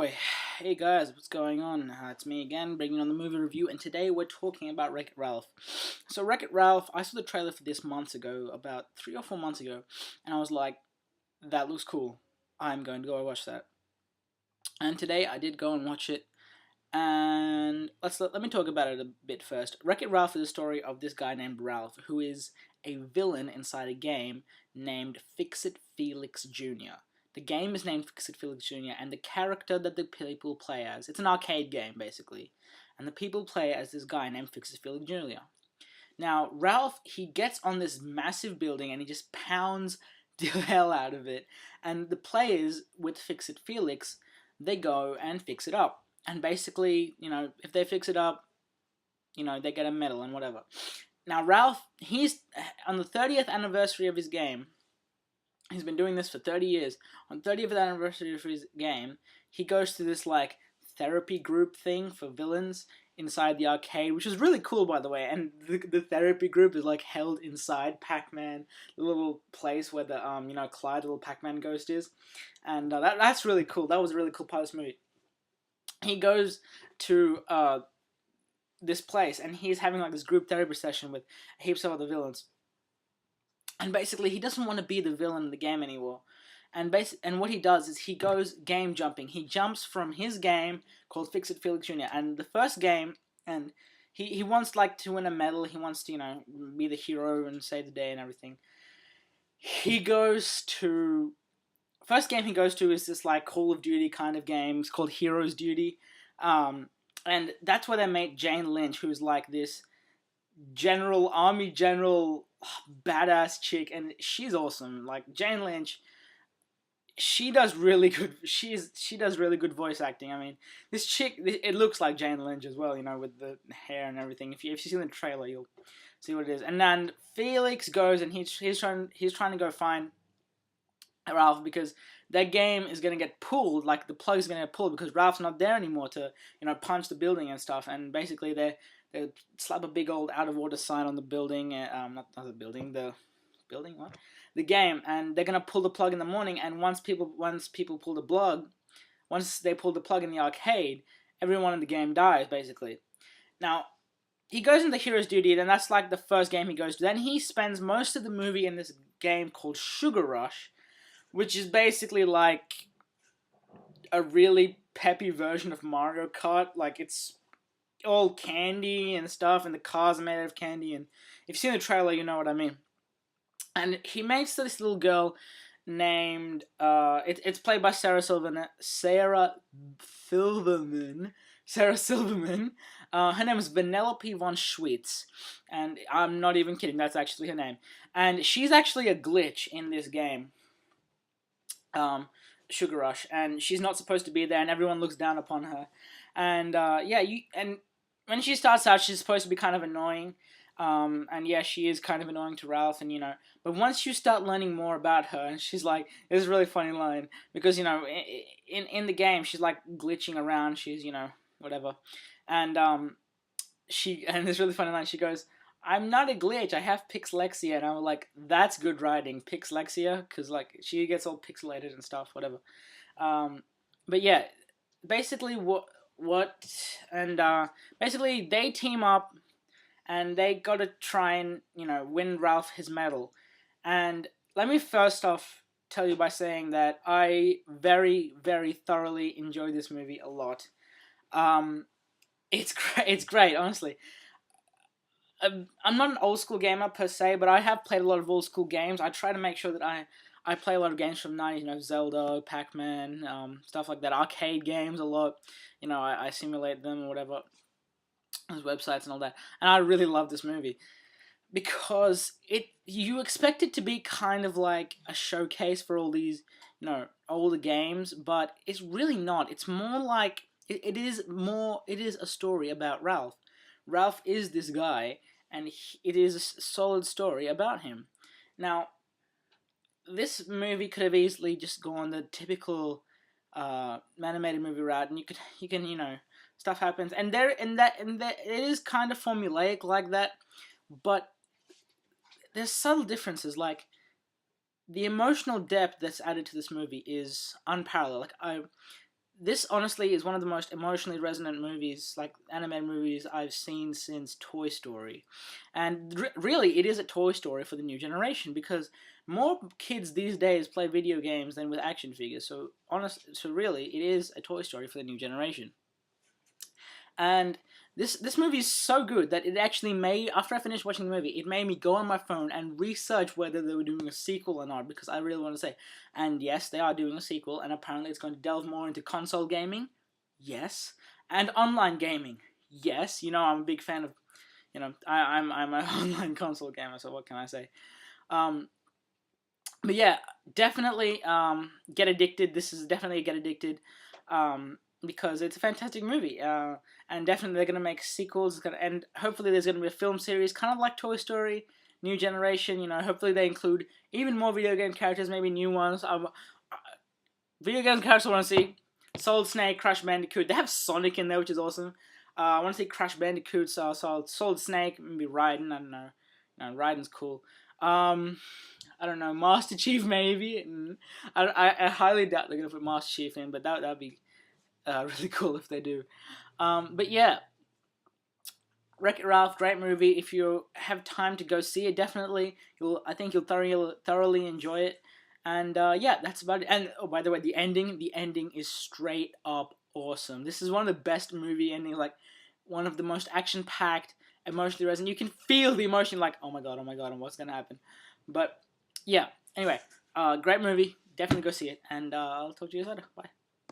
boy. Hey guys, what's going on? It's me again, bringing on the movie review, and today we're talking about Wreck-It Ralph. So Wreck-It Ralph, I saw the trailer for this months ago, about 3 or 4 months ago, and I was like, that looks cool. I'm going to go watch that. And today I did go and watch it, and let me talk about it a bit first. Wreck-It Ralph is a story of this guy named Ralph, who is a villain inside a game named Fix-It Felix Jr. The game is named Fix-It Felix Jr., and the character that the people play as, it's an arcade game, basically, and the people play as this guy named Fix-It Felix Jr. Now, Ralph, he gets on this massive building, and he just pounds the hell out of it, and the players with Fix-It Felix, they go and fix it up. And basically, if they fix it up, they get a medal and whatever. Now, Ralph, he's on the 30th anniversary of his game. He's been doing this for 30 years. On the 30th anniversary of his game, he goes to this, therapy group thing for villains inside the arcade, which is really cool, by the way. And the therapy group is, held inside Pac-Man, the little place where the, Clyde, the little Pac-Man ghost is. And that's really cool. That was a really cool part of this movie. He goes to this place, and he's having this group therapy session with heaps of other villains. And basically, he doesn't want to be the villain in the game anymore. And what he does is he goes game jumping. He jumps from his game called Fix-It Felix Jr. And the first game, and he wants to win a medal. He wants to be the hero and save the day and everything. He goes to first game he goes to is this Call of Duty kind of game. It's called Heroes Duty, and that's where they meet Jane Lynch, who's this army general, badass chick, and she's awesome. Jane Lynch, she does really good. She does really good voice acting. I mean, this chick, it looks like Jane Lynch as well, with the hair and everything. If you see the trailer, you'll see what it is. And then Felix goes and he's trying to go find Ralph, because that game is going to get pulled, the plug is going to get pulled because Ralph's not there anymore to, punch the building and stuff, and basically they slap a big old out of order sign on the building, not the building, the game, and they're going to pull the plug in the morning, and once they pull the plug in the arcade, everyone in the game dies, basically. Now, he goes into Heroes Duty, and that's the first game he goes to. Then he spends most of the movie in this game called Sugar Rush, which is basically a really peppy version of Mario Kart. It's all candy and stuff, and the cars are made out of candy, and if you've seen the trailer, you know what I mean. And he meets this little girl named, it's played by Sarah Silverman. Her name is Vanellope von Schweetz, and I'm not even kidding, that's actually her name. And she's actually a glitch in this game, Sugar Rush, and she's not supposed to be there, and everyone looks down upon her. And and when she starts out, she's supposed to be kind of annoying, and yeah, she is kind of annoying to Ralph, and but once you start learning more about her, and she's it's a really funny line, because in the game she's glitching around, she's whatever, and this really funny line, she goes, "I'm not a glitch, I have Pixlexia," and I was that's good writing, Pixlexia, because she gets all pixelated and stuff, whatever. But yeah, basically basically they team up, and they gotta try and win Ralph his medal. And let me first off tell you by saying that I very, very thoroughly enjoyed this movie a lot. It's great, honestly. I'm not an old school gamer per se, but I have played a lot of old school games. I try to make sure that I play a lot of games from the 90s, Zelda, Pac-Man, stuff like that, arcade games a lot. I simulate them or whatever, those websites and all that. And I really love this movie because you expect it to be kind of like a showcase for all these, older games, but it's really not. It's more it is a story about Ralph. Ralph is this guy, and it is a solid story about him. Now, this movie could have easily just gone the typical animated movie route, and you can stuff happens, and it is kind of formulaic like that, but there's subtle differences. The emotional depth that's added to this movie is unparalleled. this honestly is one of the most emotionally resonant movies, like animated movies, I've seen since Toy Story. And really, it is a Toy Story for the new generation, because more kids these days play video games than with action figures. So really, it is a Toy Story for the new generation. And this movie is so good that it actually made, after I finished watching the movie, it made me go on my phone and research whether they were doing a sequel or not, because I really want to say. And yes, they are doing a sequel, and apparently it's going to delve more into console gaming. Yes. And online gaming. Yes. I'm a big fan of, I'm an online console gamer, so what can I say? Um, but yeah, definitely Get Addicted. This is definitely a Get Addicted. Because it's a fantastic movie, and definitely they're gonna make sequels. And hopefully there's gonna be a film series, kind of like Toy Story, New Generation. Hopefully they include even more video game characters, maybe new ones. Video game characters I want to see: Solid Snake, Crash Bandicoot. They have Sonic in there, which is awesome. I want to see Crash Bandicoot, Solid Snake, maybe Raiden. I don't know. No, Raiden's cool. I don't know, Master Chief maybe. I highly doubt they're gonna put Master Chief in, but that'd be really cool if they do. But yeah, Wreck-It Ralph, great movie. If you have time to go see it, definitely I think you'll thoroughly enjoy it. And yeah, that's about it. And oh, by the way, the ending is straight up awesome. This is one of the best movie endings, like one of the most action-packed, emotionally resonant. You can feel the emotion, like oh my god, and what's gonna happen. But yeah, anyway, great movie. Definitely go see it, and I'll talk to you guys later. Bye.